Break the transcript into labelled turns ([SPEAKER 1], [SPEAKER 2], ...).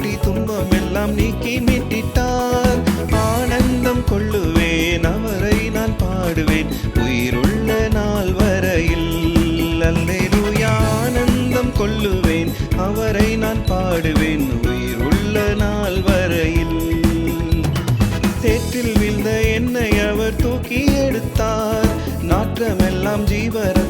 [SPEAKER 1] காட்டி துன்பம் எல்லாம் நீக்கி மீட்டிட்டார். ஆனந்தம் கொள்ளுவேன், அவரை நான் பாடுவேன் உயிருள்ள நாள் வரையில். அல்லேலூயா. ஆனந்தம் கொள்ளுவேன், அவரை நான் பாடுவேன் உயிருள்ள நாள் வரையில். சேற்றில் வீழ்ந்த என்னை அவர் தூக்கி எடுத்தார், நாற்றமெல்லாம் ஜீவர